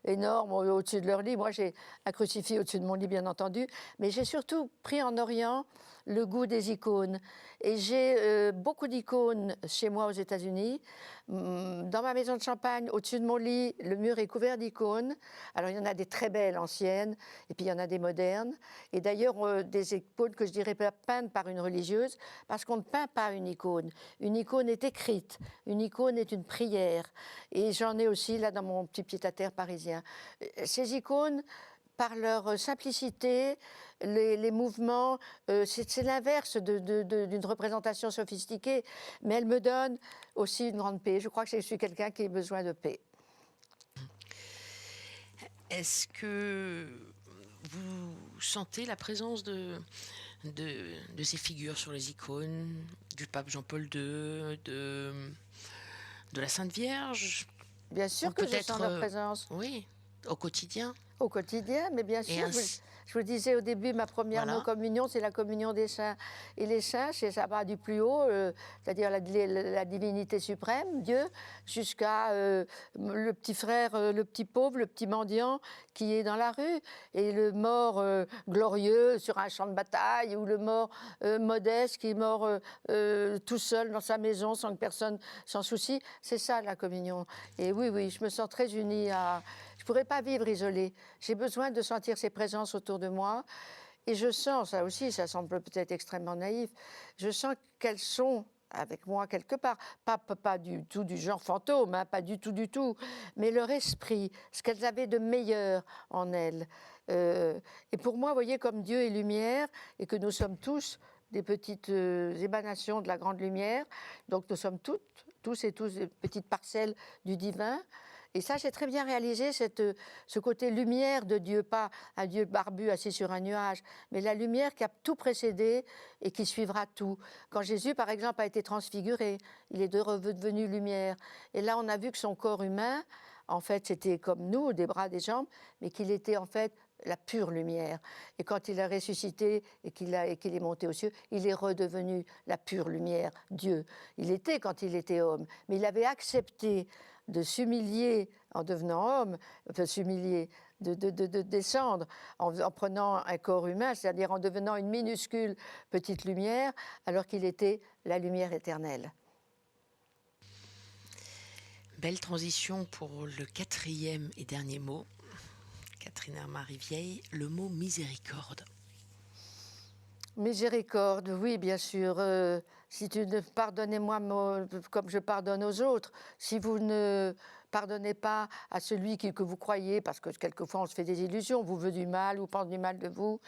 énorme au-dessus de leur lit. Moi, j'ai un crucifix au-dessus de mon lit, bien entendu, mais j'ai surtout pris en Orient le goût des icônes. Et j'ai beaucoup d'icônes chez moi aux États-Unis. Dans ma maison de champagne, au-dessus de mon lit, le mur est couvert d'icônes. Alors, il y en a des très belles anciennes, et puis il y en a des modernes. Et d'ailleurs, des icônes que je dirais pas peintes par une religieuse, parce qu'on ne peint pas une icône. Une icône est écrite. Une icône est une prière. Et j'en ai aussi là dans mon petit pied-à-terre parisien. Ces icônes, par leur simplicité, les mouvements, c'est l'inverse d'une représentation sophistiquée, mais elles me donnent aussi une grande paix. Je crois que je suis quelqu'un qui a besoin de paix. Est-ce que vous sentez la présence de ces figures sur les icônes, du pape Jean-Paul II, de la Sainte Vierge? Bien sûr que je sens leur présence. Oui, au quotidien. Au quotidien, mais bien sûr. Je vous disais au début, ma première communion, c'est la communion des saints. Et les saints, ça va du plus haut, c'est-à-dire la divinité suprême, Dieu, jusqu'à le petit frère, le petit pauvre, le petit mendiant qui est dans la rue. Et le mort glorieux sur un champ de bataille, ou le mort modeste qui est mort tout seul dans sa maison sans que personne s'en soucie. C'est ça la communion. Et oui, je me sens très unie à... Je ne pourrais pas vivre isolée. J'ai besoin de sentir ces présences autour de moi. Et je sens, ça aussi, ça semble peut-être extrêmement naïf, je sens qu'elles sont avec moi quelque part. Pas du tout du genre fantôme, hein, pas du tout. Mais leur esprit, ce qu'elles avaient de meilleur en elles. Et pour moi, vous voyez, comme Dieu est lumière, et que nous sommes tous des petites émanations de la grande lumière, donc nous sommes tous et tous des petites parcelles du divin. Et ça, j'ai très bien réalisé ce côté lumière de Dieu, pas un Dieu barbu assis sur un nuage, mais la lumière qui a tout précédé et qui suivra tout. Quand Jésus, par exemple, a été transfiguré, il est redevenu lumière. Et là, on a vu que son corps humain, en fait, c'était comme nous, des bras, des jambes, mais qu'il était en fait la pure lumière. Et quand il a ressuscité et qu'il est monté aux cieux, il est redevenu la pure lumière, Dieu. Il était quand il était homme, mais il avait accepté de s'humilier en devenant homme, de descendre en prenant un corps humain, c'est-à-dire en devenant une minuscule petite lumière, alors qu'il était la lumière éternelle. Belle transition pour le 4e et dernier mot. Catherine Armand-Rivière, le mot miséricorde. Miséricorde, oui, bien sûr. Si tu ne pardonnez-moi comme je pardonne aux autres, si vous ne pardonnez pas à celui que vous croyez, parce que quelquefois on se fait des illusions, vous veut du mal ou pense du mal de vous,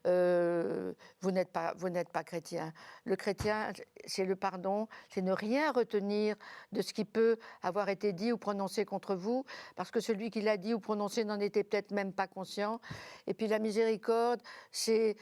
vous n'êtes pas chrétien. Le chrétien, c'est le pardon, c'est ne rien retenir de ce qui peut avoir été dit ou prononcé contre vous, parce que celui qui l'a dit ou prononcé n'en était peut-être même pas conscient. Et puis la miséricorde, c'est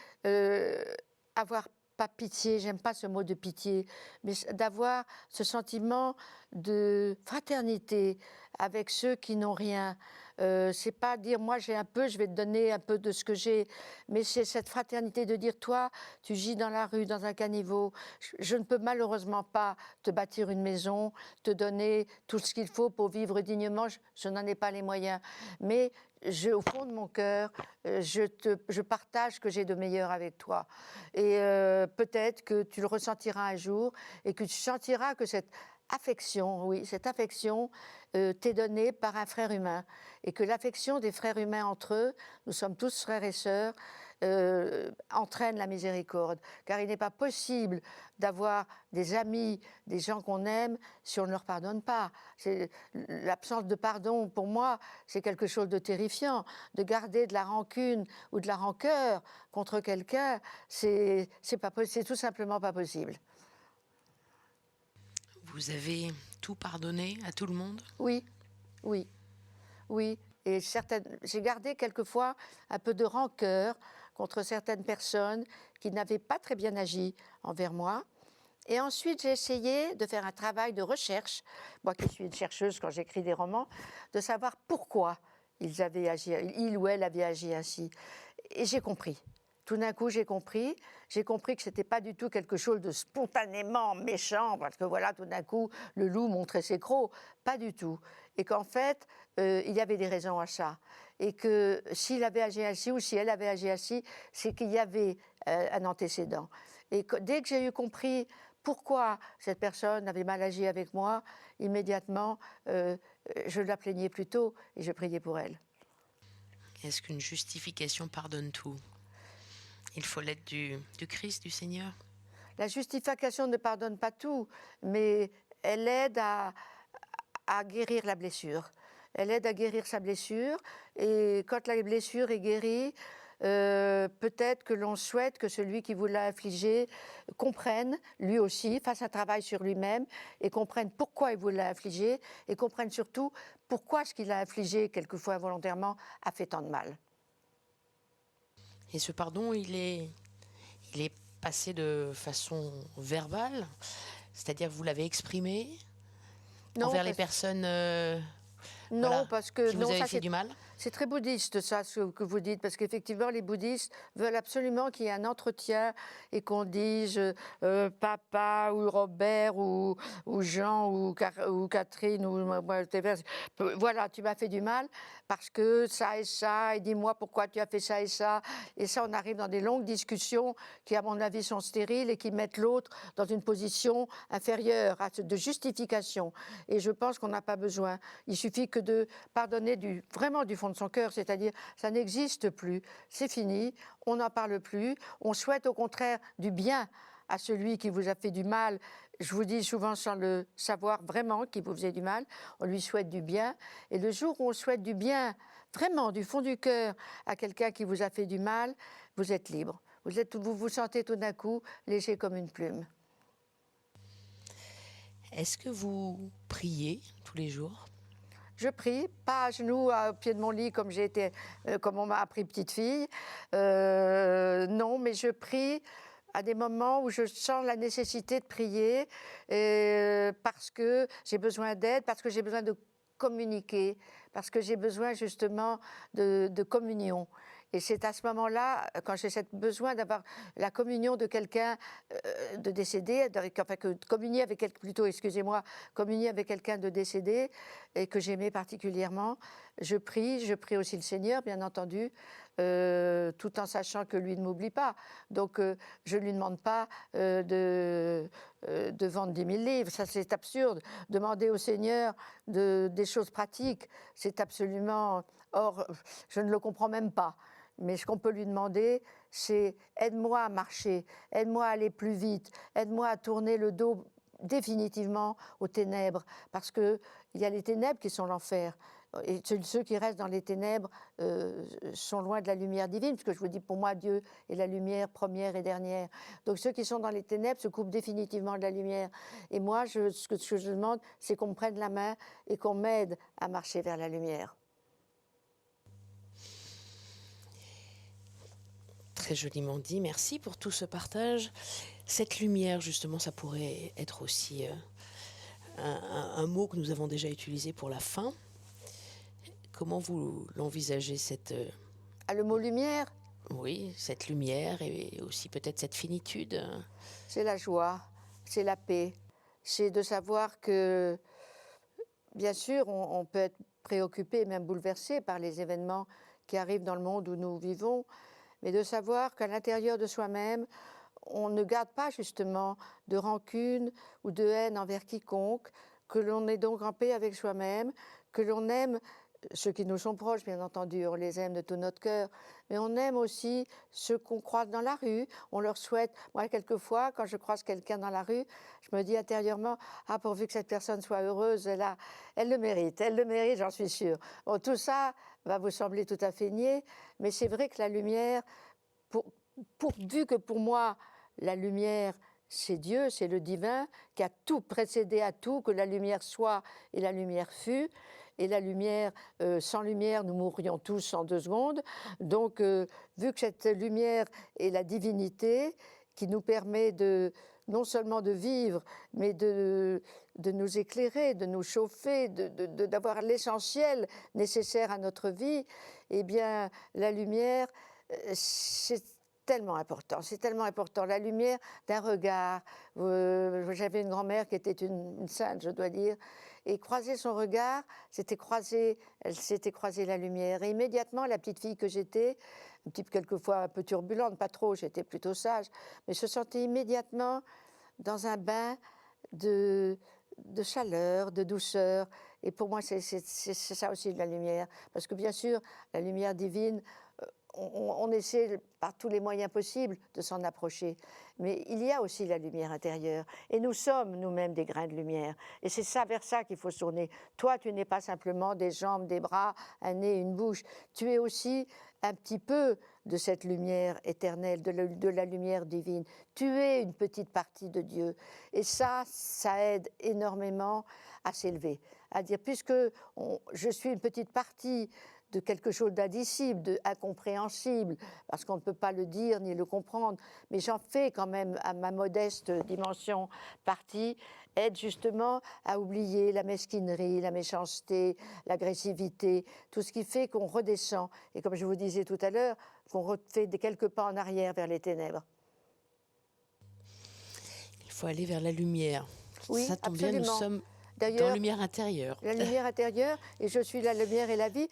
avoir pas pitié, j'aime pas ce mot de pitié, mais d'avoir ce sentiment de fraternité avec ceux qui n'ont rien. C'est pas dire moi j'ai un peu, je vais te donner un peu de ce que j'ai, mais c'est cette fraternité de dire toi, tu gis dans la rue, dans un caniveau, je ne peux malheureusement pas te bâtir une maison, te donner tout ce qu'il faut pour vivre dignement, je n'en ai pas les moyens, mais au fond de mon cœur, je partage ce que j'ai de meilleur avec toi. Et peut-être que tu le ressentiras un jour et que tu sentiras que cette affection, oui, cette affection t'est donnée par un frère humain. Et que l'affection des frères humains entre eux, nous sommes tous frères et sœurs, entraîne la miséricorde. Car il n'est pas possible d'avoir des amis, des gens qu'on aime, si on ne leur pardonne pas. L'absence de pardon, pour moi, c'est quelque chose de terrifiant. De garder de la rancune ou de la rancœur contre quelqu'un, c'est tout simplement pas possible. Vous avez tout pardonné à tout le monde ? Oui, oui. Oui, et j'ai gardé quelquefois un peu de rancœur contre certaines personnes qui n'avaient pas très bien agi envers moi. Et ensuite, j'ai essayé de faire un travail de recherche, moi qui suis une chercheuse quand j'écris des romans, de savoir pourquoi il ou elle avait agi ainsi. Et j'ai compris. Tout d'un coup, j'ai compris que ce n'était pas du tout quelque chose de spontanément méchant, parce que voilà, tout d'un coup, le loup montrait ses crocs. Pas du tout. Et qu'en fait, il y avait des raisons à ça. Et que s'il avait agi ainsi ou si elle avait agi ainsi, c'est qu'il y avait un antécédent. Et dès que j'ai eu compris pourquoi cette personne avait mal agi avec moi, immédiatement, je la plaignais plutôt et je priais pour elle. Est-ce qu'une justification pardonne tout? Il faut l'aide du Christ, du Seigneur? La justification ne pardonne pas tout, mais elle aide à guérir la blessure. Elle aide à guérir sa blessure, et quand la blessure est guérie, peut-être que l'on souhaite que celui qui vous l'a infligé comprenne, lui aussi, fasse un travail sur lui-même et comprenne pourquoi il vous l'a infligé et comprenne surtout pourquoi ce qu'il a infligé, quelquefois involontairement, a fait tant de mal. Et ce pardon, il est passé de façon verbale, c'est-à-dire que vous l'avez exprimé Non, envers les personnes non, voilà, parce que qui vous non, avaient ça fait du mal? c'est très bouddhiste, ça, ce que vous dites, parce qu'effectivement, les bouddhistes veulent absolument qu'il y ait un entretien et qu'on dise papa ou Robert ou Jean ou Catherine ou voilà, tu m'as fait du mal parce que ça et dis-moi pourquoi tu as fait ça. Et ça, on arrive dans des longues discussions qui, à mon avis, sont stériles et qui mettent l'autre dans une position inférieure de justification. Et je pense qu'on n'a pas besoin. Il suffit que de pardonner vraiment du fond de son cœur, c'est-à-dire ça n'existe plus, c'est fini, on n'en parle plus, on souhaite au contraire du bien à celui qui vous a fait du mal. Je vous dis souvent sans le savoir vraiment qu'il vous faisait du mal, on lui souhaite du bien, et le jour où on souhaite du bien, vraiment du fond du cœur, à quelqu'un qui vous a fait du mal, vous êtes libre. Vous vous sentez tout d'un coup léger comme une plume. Est-ce que vous priez tous les jours? Je prie, pas à genoux au pied de mon lit comme on m'a appris petite fille. Non, mais je prie à des moments où je sens la nécessité de prier parce que j'ai besoin d'aide, parce que j'ai besoin de communiquer, parce que j'ai besoin justement de communion. Et c'est à ce moment-là, quand j'ai besoin d'avoir la communion de quelqu'un de décédé, communier avec communier avec quelqu'un de décédé et que j'aimais particulièrement, je prie aussi le Seigneur, bien entendu, tout en sachant que lui ne m'oublie pas. Donc je ne lui demande pas de vendre 10 000 livres, ça c'est absurde. Demander au Seigneur des choses pratiques, c'est absolument... Or, je ne le comprends même pas. Mais ce qu'on peut lui demander, c'est aide-moi à marcher, aide-moi à aller plus vite, aide-moi à tourner le dos définitivement aux ténèbres, parce qu'il y a les ténèbres qui sont l'enfer. Et ceux qui restent dans les ténèbres sont loin de la lumière divine, parce que je vous dis, pour moi, Dieu est la lumière première et dernière. Donc ceux qui sont dans les ténèbres se coupent définitivement de la lumière. Et moi, ce que je demande, c'est qu'on me prenne la main et qu'on m'aide à marcher vers la lumière. Très joliment dit, merci pour tout ce partage. Cette lumière, justement, ça pourrait être aussi un mot que nous avons déjà utilisé pour la fin. Comment vous l'envisagez, cette... Le mot lumière? Oui, cette lumière et aussi peut-être cette finitude. C'est la joie, c'est la paix, c'est de savoir que, bien sûr, on peut être préoccupé, même bouleversé par les événements qui arrivent dans le monde où nous vivons, mais de savoir qu'à l'intérieur de soi-même, on ne garde pas justement de rancune ou de haine envers quiconque, que l'on est donc en paix avec soi-même, que l'on aime ceux qui nous sont proches, bien entendu, on les aime de tout notre cœur, mais on aime aussi ceux qu'on croise dans la rue, on leur souhaite, moi quelquefois, quand je croise quelqu'un dans la rue, je me dis intérieurement, ah pourvu que cette personne soit heureuse, elle le mérite, j'en suis sûre. Bon, tout ça va vous sembler tout à fait niais, mais c'est vrai que la lumière, vu que pour moi, la lumière, c'est Dieu, c'est le divin, qui a tout précédé à tout, que la lumière soit et la lumière fut, et la lumière, sans lumière, nous mourrions tous en 2 secondes. Donc, vu que cette lumière est la divinité qui nous permet non seulement de vivre, mais de nous éclairer, de nous chauffer, d'avoir l'essentiel nécessaire à notre vie, eh bien, la lumière, c'est tellement important, c'est tellement important. La lumière d'un regard. J'avais une grand-mère qui était une sainte, je dois dire, et croiser son regard, elle s'était croisée la lumière. Et immédiatement, la petite fille que j'étais, un petit quelquefois un peu turbulente, pas trop, j'étais plutôt sage, mais se sentait immédiatement dans un bain de chaleur, de douceur. Et pour moi, c'est ça aussi de la lumière. Parce que bien sûr, la lumière divine, on essaie par tous les moyens possibles de s'en approcher. Mais il y a aussi la lumière intérieure. Et nous sommes nous-mêmes des grains de lumière. Et c'est ça, vers ça qu'il faut se tourner. Toi, tu n'es pas simplement des jambes, des bras, un nez, une bouche. Tu es aussi un petit peu de cette lumière éternelle, de la lumière divine. Tu es une petite partie de Dieu. Et ça aide énormément à s'élever. À dire, puisque je suis une petite partie de quelque chose d'indicible, d'incompréhensible, parce qu'on ne peut pas le dire ni le comprendre, mais j'en fais quand même, à ma modeste dimension, partie, aide justement à oublier la mesquinerie, la méchanceté, l'agressivité, tout ce qui fait qu'on redescend, et comme je vous disais tout à l'heure, qu'on refait quelques pas en arrière vers les ténèbres. Il faut aller vers la lumière. Oui, ça tombe absolument. bien, nous sommes dans D'ailleurs, la lumière intérieure. La lumière intérieure, et je suis la lumière et la vie,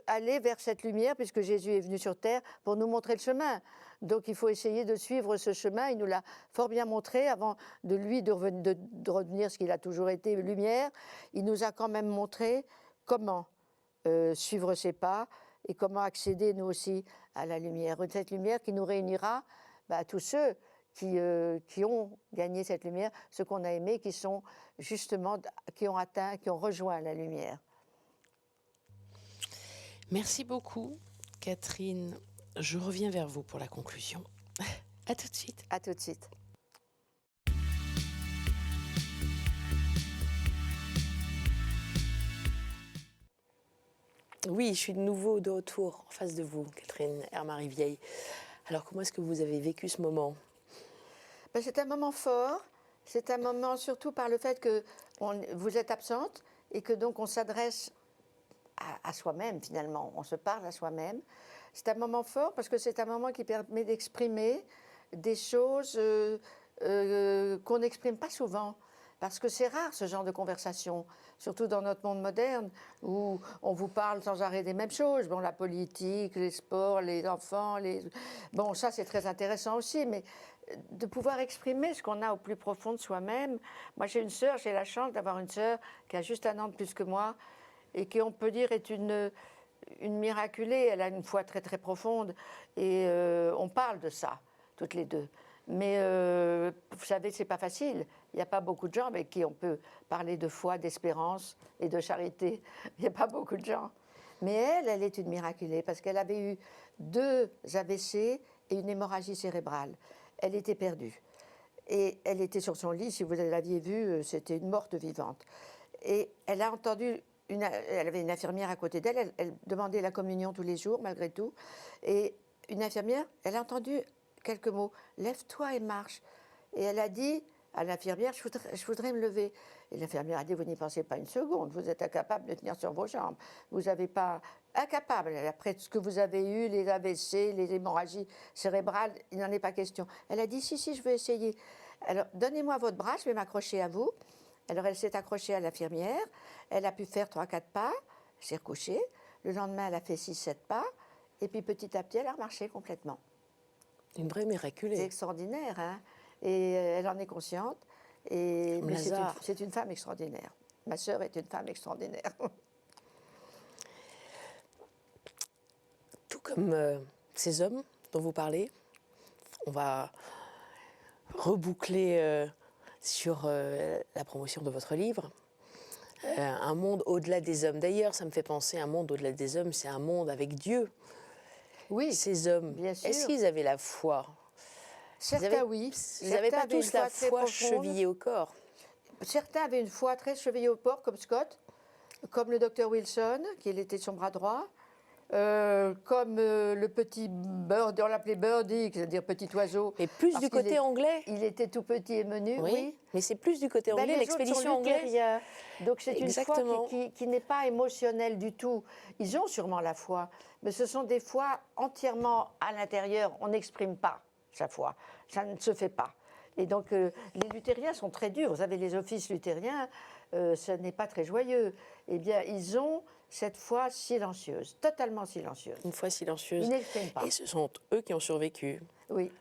aller vers cette lumière, puisque Jésus est venu sur terre pour nous montrer le chemin. Donc il faut essayer de suivre ce chemin. Il nous l'a fort bien montré avant de lui de revenir ce qu'il a toujours été, lumière. Il nous a quand même montré comment suivre ses pas et comment accéder nous aussi à la lumière. Cette lumière qui nous réunira à tous ceux qui ont gagné cette lumière, ceux qu'on a aimés, qui sont justement, qui ont atteint, qui ont rejoint la lumière. Merci beaucoup, Catherine. Je reviens vers vous pour la conclusion. À tout de suite. À tout de suite. Oui, je suis de nouveau de retour en face de vous, Catherine Hermarie-Vieille. Alors, comment est-ce que vous avez vécu ce moment ? C'est un moment fort. C'est un moment surtout par le fait que vous êtes absente et que donc on s'adresse à soi-même finalement. On se parle à soi-même. C'est un moment fort parce que c'est un moment qui permet d'exprimer des choses qu'on n'exprime pas souvent. Parce que c'est rare ce genre de conversation, surtout dans notre monde moderne, où on vous parle sans arrêt des mêmes choses. Bon, la politique, les sports, les enfants, Bon, ça c'est très intéressant aussi, mais de pouvoir exprimer ce qu'on a au plus profond de soi-même. Moi j'ai une sœur, j'ai la chance d'avoir une sœur qui a juste 1 an de plus que moi, et qui on peut dire est une miraculée. Elle a une foi très très profonde, et on parle de ça, toutes les deux. Mais vous savez, c'est pas facile. Il n'y a pas beaucoup de gens avec qui on peut parler de foi, d'espérance et de charité. Il n'y a pas beaucoup de gens. Mais elle est une miraculée parce qu'elle avait eu 2 AVC et une hémorragie cérébrale. Elle était perdue. Et elle était sur son lit, si vous l'aviez vue, c'était une morte vivante. Et elle a entendu, elle avait une infirmière à côté d'elle, elle demandait la communion tous les jours, malgré tout. Et une infirmière, elle a entendu quelques mots, « Lève-toi et marche ». Et elle a dit à l'infirmière, je voudrais me lever. Et l'infirmière a dit, vous n'y pensez pas une seconde, vous êtes incapable de tenir sur vos jambes. Vous n'avez pas... Incapable, après ce que vous avez eu, les AVC, les hémorragies cérébrales, il n'en est pas question. Elle a dit, si, je veux essayer. Alors, donnez-moi votre bras, je vais m'accrocher à vous. Alors, elle s'est accrochée à l'infirmière, elle a pu faire 3-4 pas, elle s'est recouchée. Le lendemain, elle a fait 6-7 pas, et puis petit à petit, elle a remarché complètement. Une vraie miraculée. C'est extraordinaire, hein. Et elle en est consciente. Et mais c'est une femme extraordinaire. Ma sœur est une femme extraordinaire. Tout comme ces hommes dont vous parlez, on va reboucler sur la promotion de votre livre. Un monde au-delà des hommes. D'ailleurs, ça me fait penser, un monde au-delà des hommes, c'est un monde avec Dieu. Oui, ces hommes, bien sûr. Est-ce qu'ils avaient la foi ? Certains, oui. Ils n'avaient pas tous la foi chevillée au corps. Certains avaient une foi très chevillée au corps, comme Scott. comme le docteur Wilson, qui était son bras droit, comme le petit bird, on l'appelait Birdie, c'est-à-dire petit oiseau. Et plus parce du qu'il côté anglais. Il était tout petit et menu, oui. Mais c'est plus du côté Ben, anglais, les l'expédition autres sont anglaise. luthériens. Donc c'est une foi Exactement. qui n'est pas émotionnelle du tout. Ils ont sûrement la foi, mais ce sont des foi entièrement à l'intérieur. On n'exprime pas sa foi. Ça ne se fait pas. Et donc les luthériens sont très durs. Vous savez, les offices luthériens, ce n'est pas très joyeux. Eh bien, ils ont cette foi silencieuse, totalement silencieuse. Une foi silencieuse. Ils n'expriment pas. Et ce sont eux qui ont survécu. Oui.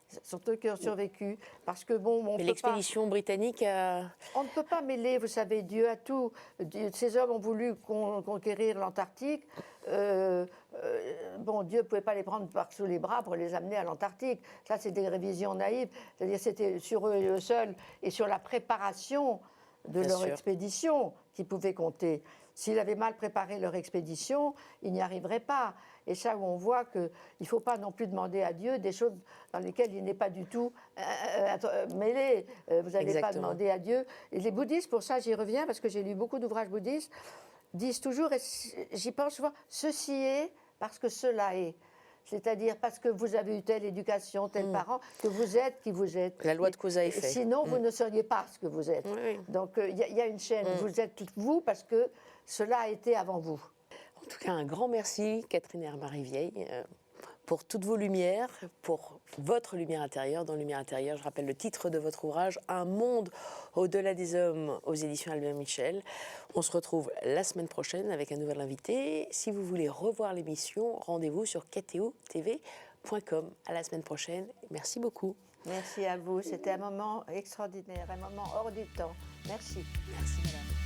Ce sont eux qui ont survécu. Parce que bon, on Mais peut l'expédition britannique a... On ne peut pas mêler, vous savez, Dieu à tout. Ces hommes ont voulu conquérir l'Antarctique. Bon, Dieu ne pouvait pas les prendre sous les bras pour les amener à l'Antarctique. Ça, c'est des révisions naïves. C'est-à-dire c'était sur eux seuls et sur la préparation de Bien leur sûr. expédition qu'ils pouvaient compter. S'ils avaient mal préparé leur expédition, ils n'y arriveraient pas. Et ça, où on voit qu'il ne faut pas non plus demander à Dieu des choses dans lesquelles il n'est pas du tout mêlé. Vous n'allez pas Exactement. demander à Dieu. Et les bouddhistes, pour ça, j'y reviens, parce que j'ai lu beaucoup d'ouvrages bouddhistes, disent toujours, et j'y pense souvent, ceci est parce que cela est. C'est-à-dire parce que vous avez eu telle éducation, tel parent, que vous êtes qui vous êtes. La loi de cause à effet. Sinon, vous ne seriez pas ce que vous êtes. Oui. Donc, il y a une chaîne. Vous êtes vous parce que cela a été avant vous. En tout cas, un grand merci, Catherine Hermary-Vieille, pour toutes vos lumières, pour votre lumière intérieure. Dans Lumière intérieure, je rappelle le titre de votre ouvrage, Un monde au-delà des hommes, aux éditions Albin Michel. On se retrouve la semaine prochaine avec un nouvel invité. Si vous voulez revoir l'émission, rendez-vous sur kto-tv.com. À la semaine prochaine. Merci beaucoup. Merci à vous. C'était un moment extraordinaire, un moment hors du temps. Merci. Merci, madame.